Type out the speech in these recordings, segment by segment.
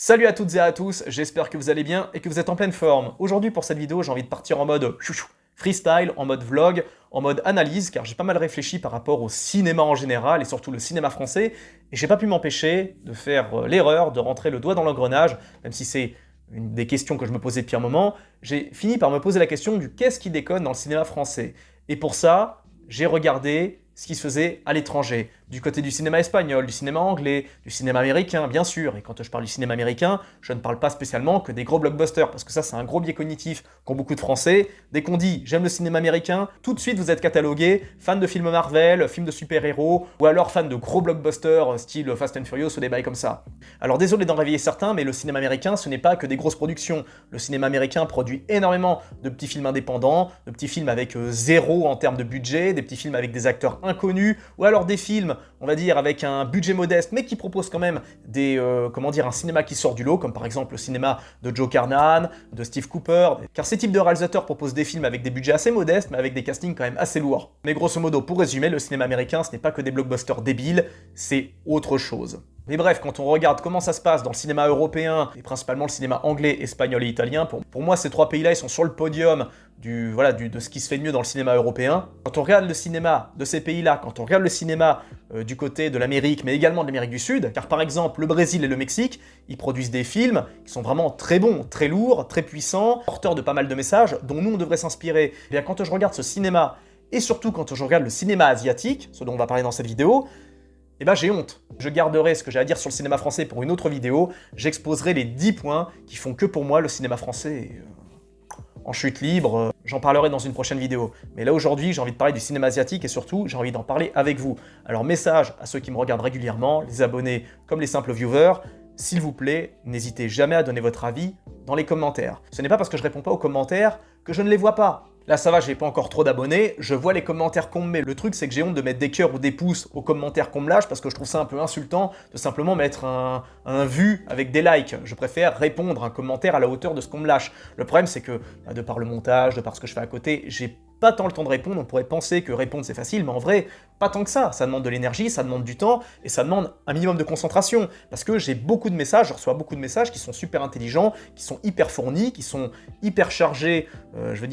Salut à toutes et à tous, j'espère que vous allez bien et que vous êtes en pleine forme. Aujourd'hui pour cette vidéo, j'ai envie de partir en mode freestyle, en mode vlog, en mode analyse, car j'ai pas mal réfléchi par rapport au cinéma en général et surtout le cinéma français, et j'ai pas pu m'empêcher de faire l'erreur de rentrer le doigt dans l'engrenage, même si c'est une des questions que je me posais depuis un moment, j'ai fini par me poser la question du qu'est-ce qui déconne dans le cinéma français. Et pour ça, j'ai regardé ce qui se faisait à l'étranger, du côté du cinéma espagnol, du cinéma anglais, du cinéma américain, bien sûr. Et quand je parle du cinéma américain, je ne parle pas spécialement que des gros blockbusters, parce que ça, c'est un gros biais cognitif qu'ont beaucoup de Français. Dès qu'on dit « j'aime le cinéma américain », tout de suite, vous êtes catalogué fan de films Marvel, films de super-héros, ou alors fan de gros blockbusters, style Fast and Furious ou des bails comme ça. Alors désolé d'en réveiller certains, mais le cinéma américain, ce n'est pas que des grosses productions. Le cinéma américain produit énormément de petits films indépendants, de petits films avec zéro en termes de budget, des petits films avec des acteurs inconnus, ou alors des films, on va dire, avec un budget modeste, mais qui proposent quand même des, un cinéma qui sort du lot, comme par exemple le cinéma de Joe Carnahan, de Steve Cooper, car ces types de réalisateurs proposent des films avec des budgets assez modestes, mais avec des castings quand même assez lourds. Mais grosso modo, pour résumer, le cinéma américain, ce n'est pas que des blockbusters débiles, c'est autre chose. Mais bref, quand on regarde comment ça se passe dans le cinéma européen, et principalement le cinéma anglais, espagnol et italien, pour moi ces trois pays-là, ils sont sur le podium de ce qui se fait de mieux dans le cinéma européen. Quand on regarde le cinéma de ces pays-là, quand on regarde le cinéma du côté de l'Amérique, mais également de l'Amérique du Sud, car par exemple le Brésil et le Mexique, ils produisent des films qui sont vraiment très bons, très lourds, très puissants, porteurs de pas mal de messages, dont nous on devrait s'inspirer. Et bien quand je regarde ce cinéma, et surtout quand je regarde le cinéma asiatique, ce dont on va parler dans cette vidéo, eh ben j'ai honte. Je garderai ce que j'ai à dire sur le cinéma français pour une autre vidéo, j'exposerai les 10 points qui font que pour moi le cinéma français est en chute libre, j'en parlerai dans une prochaine vidéo. Mais là aujourd'hui j'ai envie de parler du cinéma asiatique et surtout j'ai envie d'en parler avec vous. Alors message à ceux qui me regardent régulièrement, les abonnés comme les simples viewers, s'il vous plaît, n'hésitez jamais à donner votre avis dans les commentaires. Ce n'est pas parce que je réponds pas aux commentaires que je ne les vois pas. Là ça va, j'ai pas encore trop d'abonnés, je vois les commentaires qu'on me met. Le truc c'est que j'ai honte de mettre des cœurs ou des pouces aux commentaires qu'on me lâche parce que je trouve ça un peu insultant de simplement mettre un vu avec des likes. Je préfère répondre à un commentaire à la hauteur de ce qu'on me lâche. Le problème c'est que, de par le montage, de par ce que je fais à côté, j'ai pas tant le temps de répondre, on pourrait penser que répondre c'est facile, mais en vrai, pas tant que ça. Ça demande de l'énergie, ça demande du temps, et ça demande un minimum de concentration. Parce que j'ai beaucoup de messages, je reçois beaucoup de messages qui sont super intelligents, qui sont hyper fournis, qui sont hyper chargés,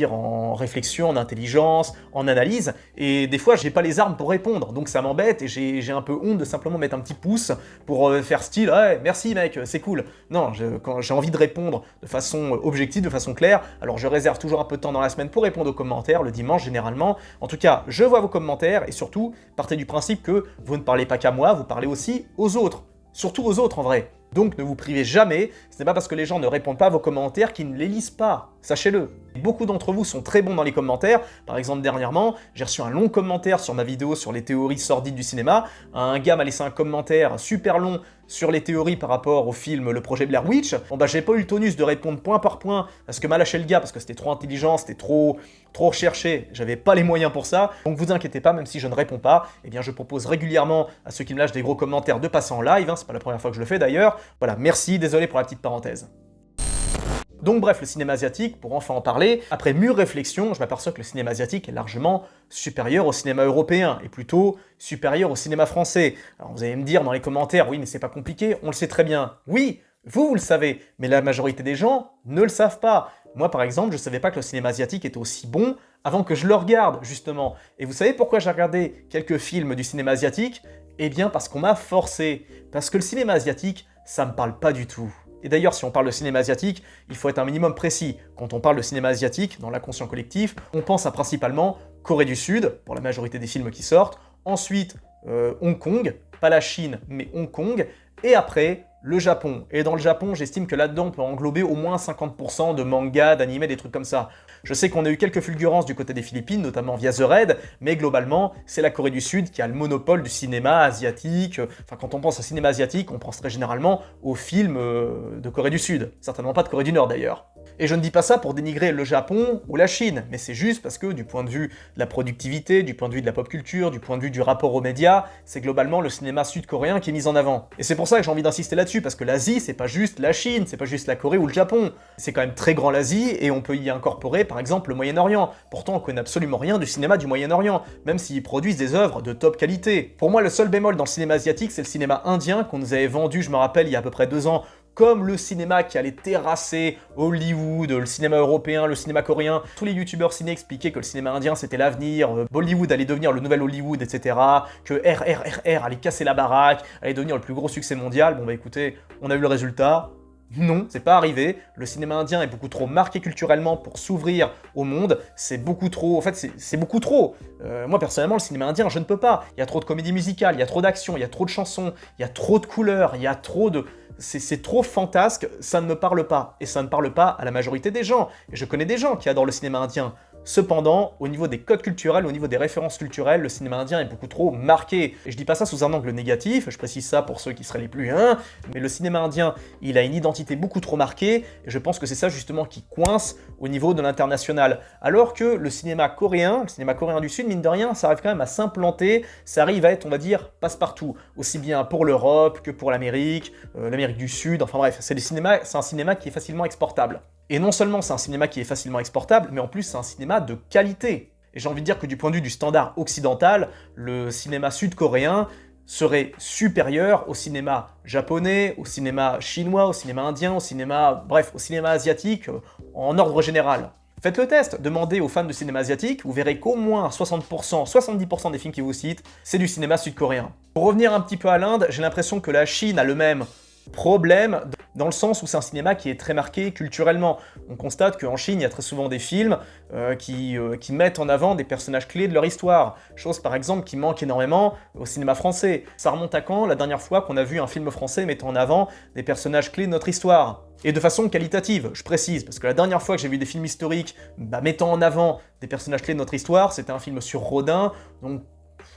en réflexion, en intelligence, en analyse, et des fois j'ai pas les armes pour répondre, donc ça m'embête, et j'ai un peu honte de simplement mettre un petit pouce pour faire style « ouais, merci mec, c'est cool ». Non, quand j'ai envie de répondre de façon objective, de façon claire, alors je réserve toujours un peu de temps dans la semaine pour répondre aux commentaires, le dimanche généralement. En tout cas, je vois vos commentaires et surtout, partez du principe que vous ne parlez pas qu'à moi, vous parlez aussi aux autres. Surtout aux autres en vrai. Donc ne vous privez jamais, ce n'est pas parce que les gens ne répondent pas à vos commentaires qu'ils ne les lisent pas, sachez-le. Beaucoup d'entre vous sont très bons dans les commentaires, par exemple dernièrement, j'ai reçu un long commentaire sur ma vidéo sur les théories sordides du cinéma, un gars m'a laissé un commentaire super long sur les théories par rapport au film Le Projet Blair Witch. Bon bah j'ai pas eu le tonus de répondre point par point, parce que m'a lâché le gars, parce que c'était trop intelligent, c'était trop recherché, j'avais pas les moyens pour ça, donc vous inquiétez pas, même si je ne réponds pas, eh bien je propose régulièrement à ceux qui me lâchent des gros commentaires de passer en live, c'est pas la première fois que je le fais d'ailleurs. Voilà, merci, désolé pour la petite parenthèse. Donc bref, le cinéma asiatique, pour enfin en parler, après mûre réflexion, je m'aperçois que le cinéma asiatique est largement supérieur au cinéma européen, et plutôt supérieur au cinéma français. Alors vous allez me dire dans les commentaires, oui mais c'est pas compliqué, on le sait très bien. Oui, vous le savez, mais la majorité des gens ne le savent pas. Moi par exemple, je savais pas que le cinéma asiatique était aussi bon avant que je le regarde, justement. Et vous savez pourquoi j'ai regardé quelques films du cinéma asiatique? Eh bien parce qu'on m'a forcé. Parce que le cinéma asiatique, ça me parle pas du tout. Et d'ailleurs, si on parle de cinéma asiatique, il faut être un minimum précis. Quand on parle de cinéma asiatique, dans l'inconscient collectif, on pense à principalement Corée du Sud, pour la majorité des films qui sortent, ensuite Hong Kong, pas la Chine, mais Hong Kong, et après le Japon. Et dans le Japon, j'estime que là-dedans, on peut englober au moins 50% de mangas, d'animés, des trucs comme ça. Je sais qu'on a eu quelques fulgurances du côté des Philippines, notamment via The Raid, mais globalement, c'est la Corée du Sud qui a le monopole du cinéma asiatique. Enfin, quand on pense au cinéma asiatique, on pense très généralement aux films de Corée du Sud. Certainement pas de Corée du Nord d'ailleurs. Et je ne dis pas ça pour dénigrer le Japon ou la Chine, mais c'est juste parce que du point de vue de la productivité, du point de vue de la pop culture, du point de vue du rapport aux médias, c'est globalement le cinéma sud-coréen qui est mis en avant. Et c'est pour ça que j'ai envie d'insister là-dessus, parce que l'Asie, c'est pas juste la Chine, c'est pas juste la Corée ou le Japon. C'est quand même très grand l'Asie, et on peut y incorporer par exemple le Moyen-Orient. Pourtant, on connaît absolument rien du cinéma du Moyen-Orient, même s'ils produisent des œuvres de top qualité. Pour moi, le seul bémol dans le cinéma asiatique, c'est le cinéma indien qu'on nous avait vendu, je me rappelle, il y a à peu près 2 ans, comme le cinéma qui allait terrasser Hollywood, le cinéma européen, le cinéma coréen. Tous les youtubeurs ciné expliquaient que le cinéma indien c'était l'avenir, Bollywood allait devenir le nouvel Hollywood, etc. Que RRR allait casser la baraque, allait devenir le plus gros succès mondial. Bon bah écoutez, on a vu le résultat. Non, c'est pas arrivé. Le cinéma indien est beaucoup trop marqué culturellement pour s'ouvrir au monde. C'est beaucoup trop. En fait, c'est beaucoup trop. Moi, personnellement, le cinéma indien, je ne peux pas. Il y a trop de comédie musicale, il y a trop d'action, il y a trop de chansons, il y a trop de couleurs, il y a trop de. C'est trop fantasque, ça ne me parle pas. Et ça ne parle pas à la majorité des gens. Et je connais des gens qui adorent le cinéma indien. Cependant, au niveau des codes culturels, au niveau des références culturelles, le cinéma indien est beaucoup trop marqué. Et je dis pas ça sous un angle négatif, je précise ça pour ceux qui seraient les plus mais le cinéma indien, il a une identité beaucoup trop marquée, et je pense que c'est ça justement qui coince au niveau de l'international. Alors que le cinéma coréen du Sud, mine de rien, ça arrive quand même à s'implanter, ça arrive à être, on va dire, passe-partout, aussi bien pour l'Europe que pour l'Amérique, l'Amérique du Sud, enfin bref, c'est un cinéma qui est facilement exportable. Et non seulement c'est un cinéma qui est facilement exportable, mais en plus c'est un cinéma de qualité. Et j'ai envie de dire que du point de vue du standard occidental, le cinéma sud-coréen serait supérieur au cinéma japonais, au cinéma chinois, au cinéma indien, au cinéma asiatique, en ordre général. Faites le test, demandez aux fans de cinéma asiatique, vous verrez qu'au moins 60%, 70% des films qui vous citent, c'est du cinéma sud-coréen. Pour revenir un petit peu à l'Inde, j'ai l'impression que la Chine a le même problème, dans le sens où c'est un cinéma qui est très marqué culturellement. On constate qu'en Chine, il y a très souvent des films qui mettent en avant des personnages clés de leur histoire. Chose par exemple qui manque énormément au cinéma français. Ça remonte à quand, la dernière fois qu'on a vu un film français mettant en avant des personnages clés de notre histoire? Et de façon qualitative, je précise, parce que la dernière fois que j'ai vu des films historiques mettant en avant des personnages clés de notre histoire, c'était un film sur Rodin, donc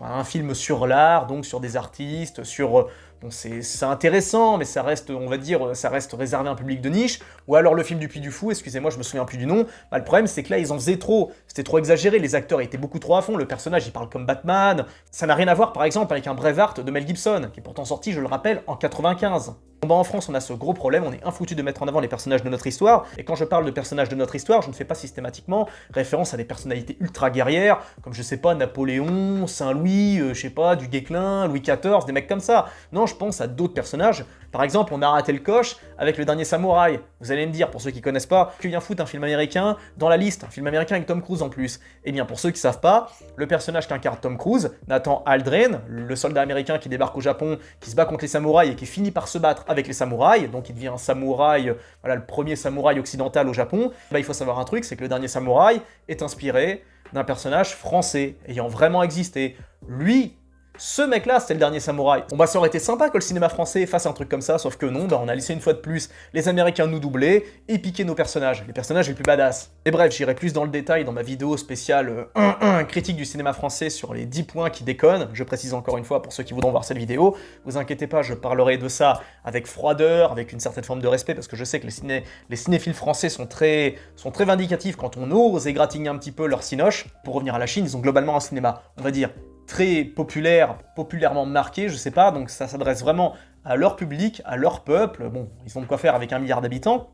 un film sur l'art, donc sur des artistes, sur... Bon, c'est intéressant, mais ça reste, on va dire, ça reste réservé à un public de niche. Ou alors le film du Puy du Fou, excusez-moi, je me souviens plus du nom. Le problème, c'est que là, ils en faisaient trop. C'était trop exagéré, les acteurs étaient beaucoup trop à fond, le personnage, il parle comme Batman. Ça n'a rien à voir, par exemple, avec un Braveheart de Mel Gibson, qui est pourtant sorti, je le rappelle, en 95. En France, on a ce gros problème, on est infoutu de mettre en avant les personnages de notre histoire, et quand je parle de personnages de notre histoire, je ne fais pas systématiquement référence à des personnalités ultra guerrières, comme je sais pas, Napoléon, Saint-Louis, je sais pas, du Guesclin, Louis XIV, des mecs comme ça. Non, je pense à d'autres personnages. Par exemple, on a raté le coche avec Le Dernier Samouraï. Vous allez me dire, pour ceux qui connaissent pas, que vient foutre un film américain dans la liste, un film américain avec Tom Cruise en plus. Eh bien, pour ceux qui savent pas, le personnage qu'incarne Tom Cruise, Nathan Aldren, le soldat américain qui débarque au Japon, qui se bat contre les samouraïs et qui finit par se battre avec les samouraïs, donc il devient un samouraï, voilà, le premier samouraï occidental au Japon. Il faut savoir un truc, c'est que Le Dernier Samouraï est inspiré d'un personnage français ayant vraiment existé. Lui, ce mec-là, c'était Le Dernier Samouraï. Bon ça aurait été sympa que le cinéma français fasse un truc comme ça, sauf que non, on a laissé une fois de plus les Américains nous doubler et piquer nos personnages, les personnages les plus badass. Et bref, j'irai plus dans le détail dans ma vidéo spéciale critique du cinéma français sur les 10 points qui déconnent. Je précise encore une fois pour ceux qui voudront voir cette vidéo, vous inquiétez pas, je parlerai de ça avec froideur, avec une certaine forme de respect, parce que je sais que les cinéphiles français sont très vindicatifs quand on ose égratigner un petit peu leur cinoche. Pour revenir à la Chine, ils ont globalement un cinéma, on va dire, très populairement marqué, je sais pas, donc ça s'adresse vraiment à leur public, à leur peuple. Bon, ils ont de quoi faire avec 1 milliard d'habitants.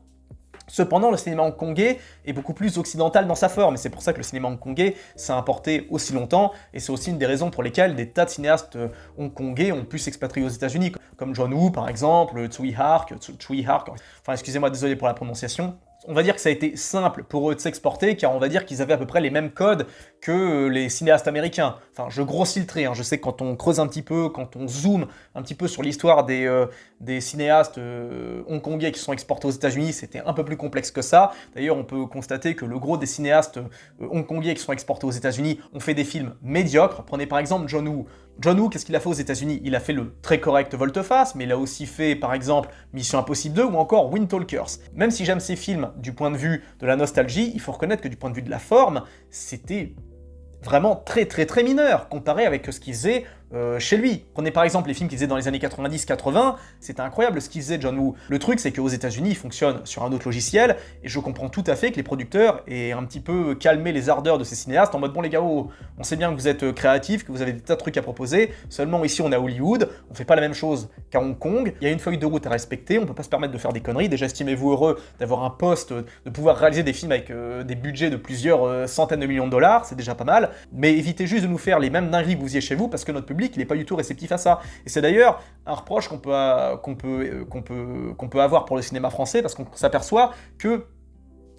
Cependant, le cinéma hongkongais est beaucoup plus occidental dans sa forme, et c'est pour ça que le cinéma hongkongais s'est importé aussi longtemps, et c'est aussi une des raisons pour lesquelles des tas de cinéastes hongkongais ont pu s'expatrier aux États-Unis, comme John Woo par exemple, Tsui Hark, enfin excusez-moi, désolé pour la prononciation. On va dire que ça a été simple pour eux de s'exporter, car on va dire qu'ils avaient à peu près les mêmes codes que les cinéastes américains. Enfin, je grossis le trait, je sais que quand on creuse un petit peu, quand on zoome un petit peu sur l'histoire des cinéastes hongkongais qui sont exportés aux États-Unis, c'était un peu plus complexe que ça. D'ailleurs, on peut constater que le gros des cinéastes hongkongais qui sont exportés aux États-Unis ont fait des films médiocres. Prenez par exemple John Woo. John Woo, qu'est-ce qu'il a fait aux États-Unis? Il a fait le très correct Volte-Face, mais il a aussi fait, par exemple, Mission Impossible 2 ou encore Wind Talkers. Même si j'aime ces films du point de vue de la nostalgie, il faut reconnaître que du point de vue de la forme, c'était vraiment très mineur comparé avec ce qu'il faisait chez lui. Prenez par exemple les films qu'il faisait dans les années 90-80, c'était incroyable ce qu'il faisait John Woo. Le truc c'est qu'aux États-Unis il fonctionne sur un autre logiciel, et je comprends tout à fait que les producteurs aient un petit peu calmé les ardeurs de ces cinéastes en mode bon les gars, on sait bien que vous êtes créatifs, que vous avez des tas de trucs à proposer, seulement ici on est à Hollywood, on fait pas la même chose qu'à Hong Kong, il y a une feuille de route à respecter, on peut pas se permettre de faire des conneries. Déjà estimez-vous heureux d'avoir un poste, de pouvoir réaliser des films avec des budgets de plusieurs centaines de millions de dollars, c'est déjà pas mal, mais évitez juste de nous faire les mêmes dingueries que vous faisiez chez vous, parce que notre public public, il n'est pas du tout réceptif à ça. Et c'est d'ailleurs un reproche qu'on peut avoir pour le cinéma français, parce qu'on s'aperçoit que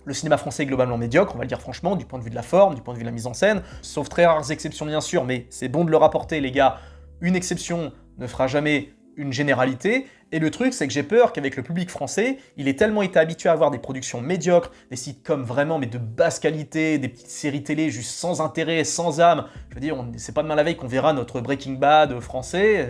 le cinéma français est globalement médiocre, on va le dire franchement, du point de vue de la forme, du point de vue de la mise en scène, sauf très rares exceptions bien sûr, mais c'est bon de le rapporter les gars, une exception ne fera jamais une généralité, et le truc c'est que j'ai peur qu'avec le public français, il ait tellement été habitué à avoir des productions médiocres, des sitcoms vraiment mais de basse qualité, des petites séries télé juste sans intérêt, sans âme, je veux dire, c'est pas demain la veille qu'on verra notre Breaking Bad français,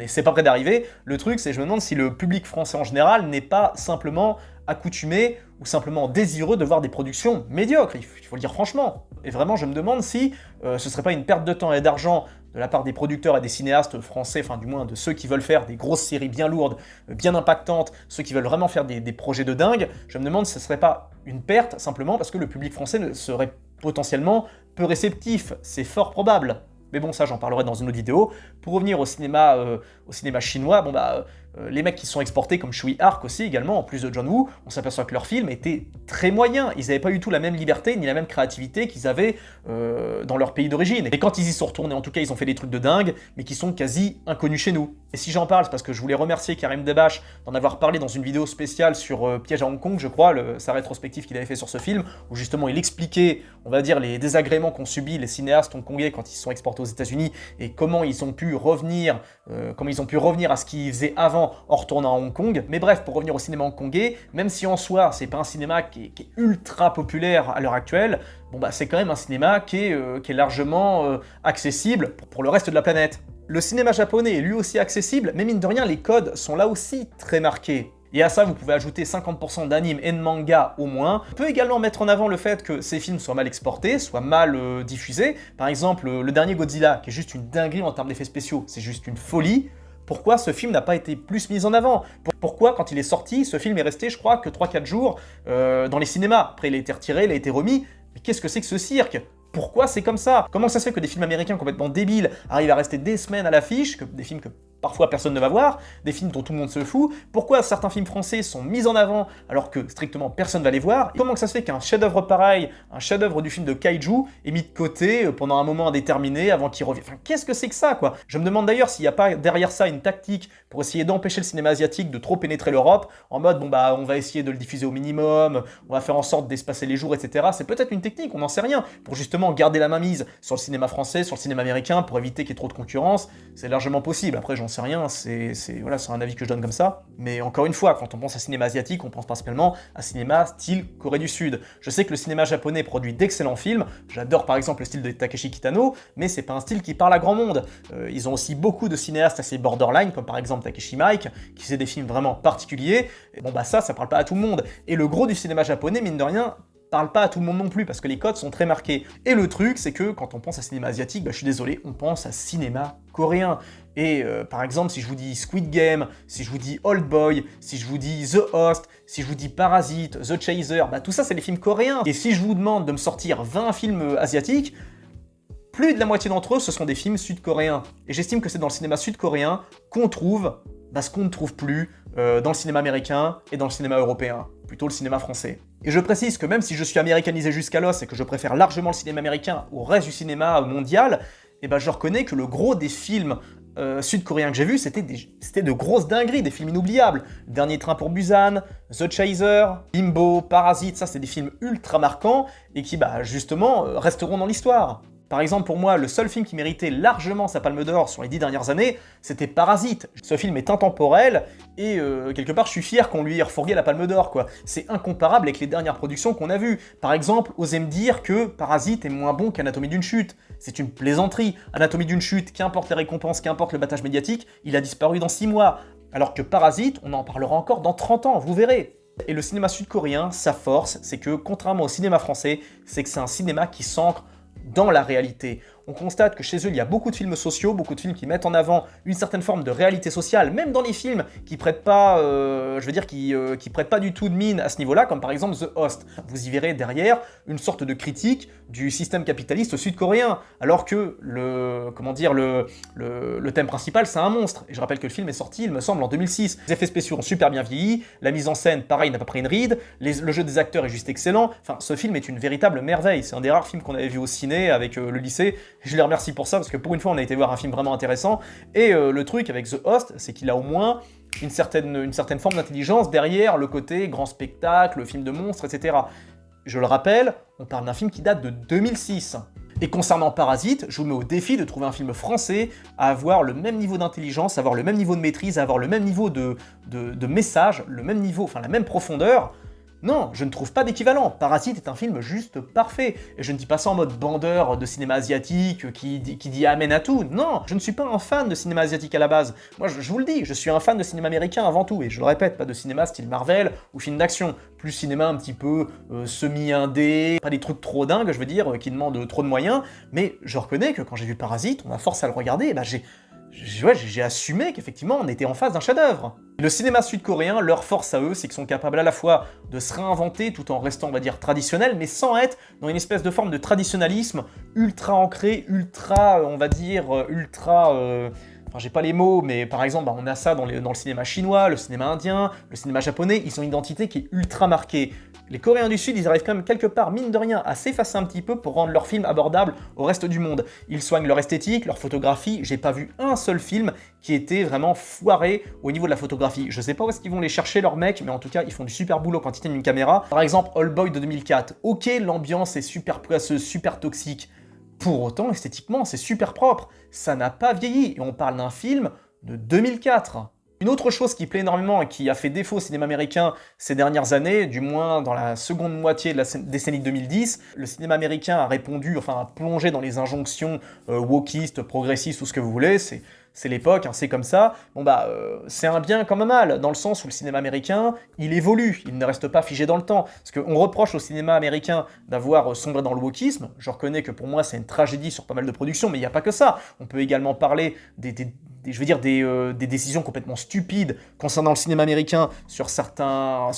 c'est pas près d'arriver, le truc c'est je me demande si le public français en général n'est pas simplement accoutumé ou simplement désireux de voir des productions médiocres, il faut le dire franchement. Et vraiment, je me demande si ce serait pas une perte de temps et d'argent de la part des producteurs et des cinéastes français, enfin du moins de ceux qui veulent faire des grosses séries bien lourdes, bien impactantes, ceux qui veulent vraiment faire des projets de dingue, je me demande si ce serait pas une perte simplement parce que le public français serait potentiellement peu réceptif, c'est fort probable. Mais bon, ça j'en parlerai dans une autre vidéo. Pour revenir au cinéma chinois, bon bah les mecs qui sont exportés comme Tsui Hark aussi également, en plus de John Woo, on s'aperçoit que leurs films étaient très moyens. Ils n'avaient pas du tout la même liberté ni la même créativité qu'ils avaient dans leur pays d'origine. Et quand ils y sont retournés, en tout cas, ils ont fait des trucs de dingue, mais qui sont quasi inconnus chez nous. Et si j'en parle, c'est parce que je voulais remercier Karim Debache d'en avoir parlé dans une vidéo spéciale sur Piège à Hong Kong, je crois, sa rétrospective qu'il avait fait sur ce film, où justement il expliquait, on va dire, les désagréments qu'ont subi les cinéastes hongkongais quand ils sont exportés aux États-Unis et comment ils ont pu revenir à ce qu'ils faisaient avant en retournant à Hong Kong. Mais bref, pour revenir au cinéma hongkongais, même si en soi c'est pas un cinéma qui est ultra populaire à l'heure actuelle, bon bah c'est quand même un cinéma qui est largement accessible pour le reste de la planète. Le cinéma japonais est lui aussi accessible, mais mine de rien les codes sont là aussi très marqués. Et à ça, vous pouvez ajouter 50% d'anime et de manga au moins. On peut également mettre en avant le fait que ces films soient mal exportés, soient mal diffusés. Par exemple, le dernier Godzilla, qui est juste une dinguerie en termes d'effets spéciaux, c'est juste une folie. Pourquoi ce film n'a pas été plus mis en avant? Pourquoi, quand il est sorti, ce film est resté, je crois, que 3-4 jours dans les cinémas? Après, il a été retiré, il a été remis. Mais qu'est-ce que c'est que ce cirque? Pourquoi c'est comme ça? Comment ça se fait que des films américains complètement débiles arrivent à rester des semaines à l'affiche, des films que parfois personne ne va voir, des films dont tout le monde se fout? Pourquoi certains films français sont mis en avant alors que strictement personne va les voir? Comment ça se fait qu'un chef-d'œuvre pareil, un chef-d'œuvre du film de Kaiju, est mis de côté pendant un moment indéterminé avant qu'il revienne? Enfin, qu'est-ce que c'est que ça, quoi? Je me demande d'ailleurs s'il n'y a pas derrière ça une tactique pour essayer d'empêcher le cinéma asiatique de trop pénétrer l'Europe, en mode, bon bah, on va essayer de le diffuser au minimum, on va faire en sorte d'espacer les jours, etc. C'est peut-être une technique, on n'en sait rien, pour justement garder la mainmise sur le cinéma français, sur le cinéma américain, pour éviter qu'il y ait trop de concurrence. C'est largement possible. Après, j'en sais rien, c'est un avis que je donne comme ça. Mais encore une fois, quand on pense à cinéma asiatique, on pense principalement à cinéma style Corée du Sud. Je sais que le cinéma japonais produit d'excellents films, j'adore par exemple le style de Takeshi Kitano, mais c'est pas un style qui parle à grand monde. Ils ont aussi beaucoup de cinéastes assez borderline, comme par exemple Takeshi Mike, qui fait des films vraiment particuliers. Et bon bah ça parle pas à tout le monde. Et le gros du cinéma japonais, mine de rien, parle pas à tout le monde non plus, parce que les codes sont très marqués. Et le truc, c'est que quand on pense à cinéma asiatique, bah, je suis désolé, on pense à cinéma coréen. Et par exemple, si je vous dis Squid Game, si je vous dis Old Boy, si je vous dis The Host, si je vous dis Parasite, The Chaser, bah tout ça c'est des films coréens. Et si je vous demande de me sortir 20 films asiatiques, plus de la moitié d'entre eux, ce sont des films sud-coréens. Et j'estime que c'est dans le cinéma sud-coréen qu'on trouve ce qu'on ne trouve plus dans le cinéma américain et dans le cinéma européen, plutôt le cinéma français. Et je précise que même si je suis américanisé jusqu'à l'os et que je préfère largement le cinéma américain au reste du cinéma mondial, eh ben je reconnais que le gros des films sud-coréens que j'ai vus, c'était de grosses dingueries, des films inoubliables. Dernier Train pour Busan, The Chaser, Limbo, Parasite, ça c'est des films ultra marquants et qui bah justement resteront dans l'histoire. Par exemple, pour moi, le seul film qui méritait largement sa Palme d'Or sur les 10 dernières années, c'était Parasite. Ce film est intemporel, et quelque part, je suis fier qu'on lui ait refourgué la Palme d'Or, quoi. C'est incomparable avec les dernières productions qu'on a vues. Par exemple, osez me dire que Parasite est moins bon qu'Anatomie d'une chute. C'est une plaisanterie. Anatomie d'une chute, qu'importe les récompenses, qu'importe le battage médiatique, il a disparu dans 6 mois. Alors que Parasite, on en parlera encore dans 30 ans, vous verrez. Et le cinéma sud-coréen, sa force, c'est que, contrairement au cinéma français, c'est que c'est un cinéma qui s'ancre dans la réalité. On constate que chez eux, il y a beaucoup de films sociaux, beaucoup de films qui mettent en avant une certaine forme de réalité sociale, même dans les films qui prêtent pas, qui prêtent pas du tout de mine à ce niveau-là, comme par exemple The Host. Vous y verrez derrière une sorte de critique du système capitaliste sud-coréen, alors que le thème principal, c'est un monstre. Et je rappelle que le film est sorti, il me semble, en 2006. Les effets spéciaux ont super bien vieilli, la mise en scène, pareil, n'a pas pris une ride, le jeu des acteurs est juste excellent. Enfin, ce film est une véritable merveille. C'est un des rares films qu'on avait vu au ciné avec le lycée. Je les remercie pour ça, parce que pour une fois, on a été voir un film vraiment intéressant. Et le truc avec The Host, c'est qu'il a au moins une certaine forme d'intelligence derrière le côté grand spectacle, film de monstres, etc. Je le rappelle, on parle d'un film qui date de 2006. Et concernant Parasite, je vous mets au défi de trouver un film français à avoir le même niveau d'intelligence, à avoir le même niveau de maîtrise, à avoir le même niveau de message, le même niveau, enfin la même profondeur. Non, je ne trouve pas d'équivalent. Parasite est un film juste parfait. Et je ne dis pas ça en mode bandeur de cinéma asiatique qui dit amen à tout. Non, je ne suis pas un fan de cinéma asiatique à la base. Moi, je vous le dis, je suis un fan de cinéma américain avant tout. Et je le répète, pas de cinéma style Marvel ou film d'action. Plus cinéma un petit peu semi-indé, pas des trucs trop dingues, je veux dire, qui demandent trop de moyens. Mais je reconnais que quand j'ai vu Parasite, on m'a forcé à le regarder, et bah j'ai assumé qu'effectivement on était en face d'un chef-d'œuvre. Le cinéma sud-coréen, leur force à eux, c'est qu'ils sont capables à la fois de se réinventer tout en restant, on va dire, traditionnels, mais sans être dans une espèce de forme de traditionnalisme ultra ancré, ultra, on va dire, Enfin, j'ai pas les mots, mais par exemple, on a ça dans le cinéma chinois, le cinéma indien, le cinéma japonais, ils ont une identité qui est ultra marquée. Les Coréens du Sud, ils arrivent quand même quelque part, mine de rien, à s'effacer un petit peu pour rendre leurs films abordables au reste du monde. Ils soignent leur esthétique, leur photographie. J'ai pas vu un seul film qui était vraiment foiré au niveau de la photographie. Je sais pas où est-ce qu'ils vont les chercher leurs mecs, mais en tout cas, ils font du super boulot quand ils tiennent une caméra. Par exemple, Old Boy de 2004. Ok, l'ambiance est super poisseuse, super toxique. Pour autant, esthétiquement, c'est super propre. Ça n'a pas vieilli. Et on parle d'un film de 2004. Une autre chose qui plaît énormément et qui a fait défaut au cinéma américain ces dernières années, du moins dans la seconde moitié de la décennie 2010, le cinéma américain a répondu, enfin a plongé dans les injonctions wokistes, progressistes, tout ce que vous voulez, c'est l'époque, hein, c'est comme ça. Bon bah, c'est un bien comme un mal, dans le sens où le cinéma américain, il évolue, il ne reste pas figé dans le temps. Parce qu'on reproche au cinéma américain d'avoir sombré dans le wokisme. Je reconnais que pour moi, c'est une tragédie sur pas mal de productions, mais il n'y a pas que ça. On peut également parler des décisions complètement stupides concernant le cinéma américain sur certains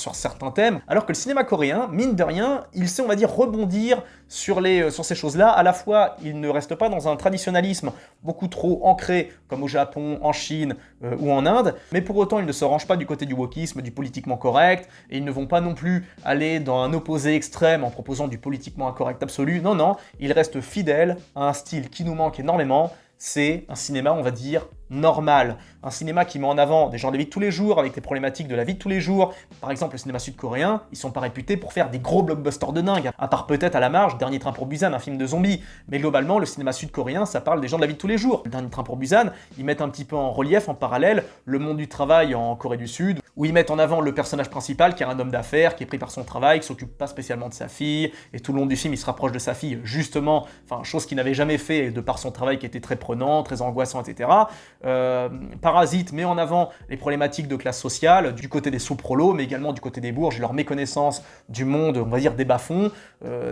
thèmes, alors que le cinéma coréen, mine de rien, il sait, on va dire, rebondir sur ces choses-là. À la fois, il ne reste pas dans un traditionnalisme beaucoup trop ancré, comme au Japon, en Chine ou en Inde, mais pour autant, ils ne se rangent pas du côté du wokisme, du politiquement correct, et ils ne vont pas non plus aller dans un opposé extrême en proposant du politiquement incorrect absolu. Non, non, ils restent fidèles à un style qui nous manque énormément. C'est un cinéma, on va dire, normal. Un cinéma qui met en avant des gens de la vie de tous les jours, avec les problématiques de la vie de tous les jours. Par exemple, le cinéma sud-coréen, ils sont pas réputés pour faire des gros blockbusters de dingue, à part peut-être à la marge, Dernier Train pour Busan, un film de zombies. Mais globalement, le cinéma sud-coréen, ça parle des gens de la vie de tous les jours. Le Dernier Train pour Busan, ils mettent un petit peu en relief, en parallèle, le monde du travail en Corée du Sud, où ils mettent en avant le personnage principal, qui est un homme d'affaires, qui est pris par son travail, qui s'occupe pas spécialement de sa fille, et tout le long du film, il se rapproche de sa fille, justement, enfin, chose qu'il n'avait jamais fait, de par son travail qui était très prenant, très angoissant, etc. Parasite met en avant les problématiques de classe sociale, du côté des sous-prolos, mais également du côté des bourges, et leur méconnaissance du monde, on va dire, des bas-fonds.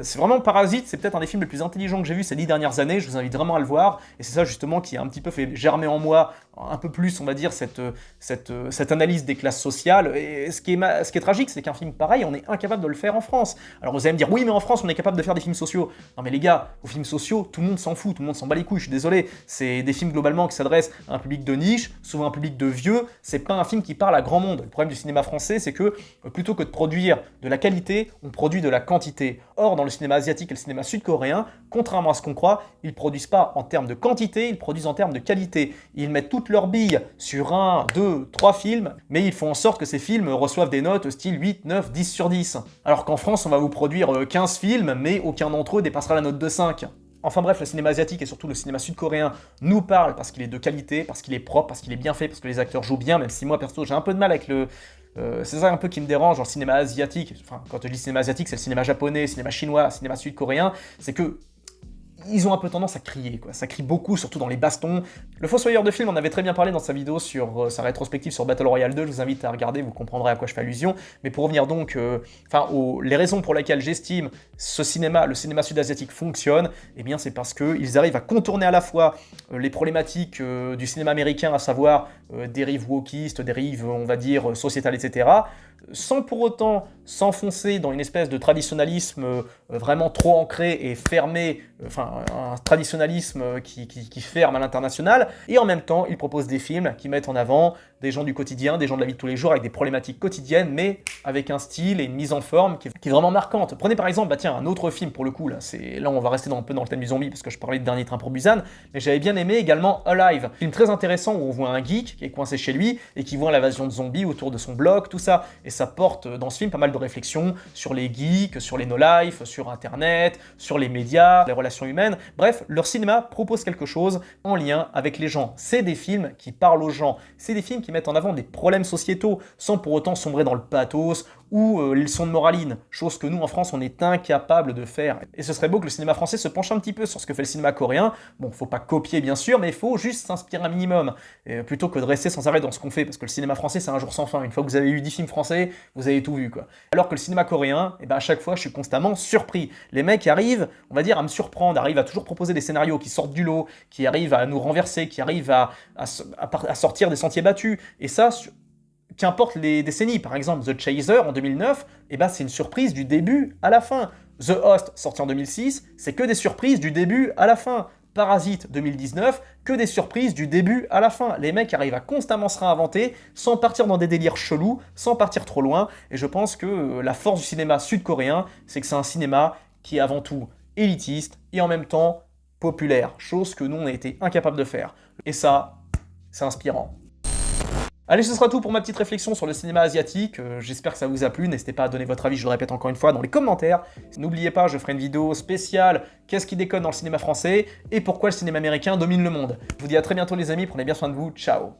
C'est vraiment Parasite, c'est peut-être un des films les plus intelligents que j'ai vu ces 10 dernières années, je vous invite vraiment à le voir, et c'est ça justement qui a un petit peu fait germer en moi un peu plus, on va dire, cette analyse des classes sociales. Et ce qui est tragique, c'est qu'un film pareil, on est incapable de le faire en France. Alors vous allez me dire, oui, mais en France, on est capable de faire des films sociaux. Non mais les gars, aux films sociaux, tout le monde s'en fout, tout le monde s'en bat les couilles, je suis désolé. C'est des films globalement qui s'adressent à un public de niche, souvent un public de vieux, c'est pas un film qui parle à grand monde. Le problème du cinéma français, c'est que plutôt que de produire de la qualité, on produit de la quantité. Or, dans le cinéma asiatique et le cinéma sud-coréen, contrairement à ce qu'on croit, ils produisent pas en termes de quantité, ils produisent en termes de qualité. Ils mettent toutes leurs billes sur 1, 2, 3 films, mais ils font en sorte que ces films reçoivent des notes style 8, 9, 10 sur 10. Alors qu'en France, on va vous produire 15 films, mais aucun d'entre eux dépassera la note de 5. Enfin bref, le cinéma asiatique et surtout le cinéma sud-coréen nous parle parce qu'il est de qualité, parce qu'il est propre, parce qu'il est bien fait, parce que les acteurs jouent bien, même si moi perso j'ai un peu de mal avec c'est ça un peu qui me dérange dans le cinéma asiatique. Enfin, quand je dis cinéma asiatique, c'est le cinéma japonais, cinéma chinois, cinéma sud-coréen, c'est que ils ont un peu tendance à crier, quoi. Ça crie beaucoup, surtout dans les bastons. Le Fossoyeur de film en avait très bien parlé dans sa vidéo sur sa rétrospective sur Battle Royale 2, je vous invite à regarder, vous comprendrez à quoi je fais allusion. Mais pour revenir donc, les raisons pour lesquelles j'estime le cinéma sud-asiatique fonctionne, eh bien c'est parce qu'ils arrivent à contourner à la fois les problématiques du cinéma américain, à savoir dérives wokistes, dérives, on va dire, sociétales, etc., sans pour autant s'enfoncer dans une espèce de traditionnalisme vraiment trop ancré et fermé, enfin un traditionnalisme qui ferme à l'international, et en même temps, il propose des films qui mettent en avant des gens du quotidien, des gens de la vie de tous les jours, avec des problématiques quotidiennes, mais avec un style et une mise en forme qui est vraiment marquante. Prenez par exemple, bah tiens, un autre film pour le coup, là on va rester un peu dans le thème du zombie, parce que je parlais de Dernier Train pour Busan, mais j'avais bien aimé également Alive, film très intéressant où on voit un geek qui est coincé chez lui, et qui voit l'invasion de zombies autour de son bloc, tout ça, et ça porte dans ce film pas mal de réflexions sur les geeks, sur les no-life, sur Internet, sur les médias, les relations humaines. Bref, leur cinéma propose quelque chose en lien avec les gens. C'est des films qui parlent aux gens. C'est des films qui mettent en avant des problèmes sociétaux sans pour autant sombrer dans le pathos ou les leçons de moraline, chose que nous en France on est incapable de faire. Et ce serait beau que le cinéma français se penche un petit peu sur ce que fait le cinéma coréen. Bon, faut pas copier bien sûr, mais il faut juste s'inspirer un minimum, plutôt que de rester sans arrêt dans ce qu'on fait, parce que le cinéma français c'est un jour sans fin. Une fois que vous avez eu 10 films français, vous avez tout vu quoi. Alors que le cinéma coréen, et ben à chaque fois je suis constamment surpris. Les mecs arrivent, on va dire, à me surprendre, arrivent à toujours proposer des scénarios qui sortent du lot, qui arrivent à nous renverser, qui arrivent à sortir des sentiers battus. Et ça, qu'importe les décennies, par exemple The Chaser en 2009, eh ben c'est une surprise du début à la fin. The Host, sorti en 2006, c'est que des surprises du début à la fin. Parasite 2019, que des surprises du début à la fin. Les mecs arrivent à constamment se réinventer, sans partir dans des délires chelous, sans partir trop loin, et je pense que la force du cinéma sud-coréen, c'est que c'est un cinéma qui est avant tout élitiste, et en même temps populaire, chose que nous on a été incapables de faire. Et ça, c'est inspirant. Allez, ce sera tout pour ma petite réflexion sur le cinéma asiatique. J'espère que ça vous a plu. N'hésitez pas à donner votre avis, je le répète encore une fois, dans les commentaires. N'oubliez pas, je ferai une vidéo spéciale « Qu'est-ce qui déconne dans le cinéma français ?» et « Pourquoi le cinéma américain domine le monde ?» Je vous dis à très bientôt les amis, prenez bien soin de vous, ciao.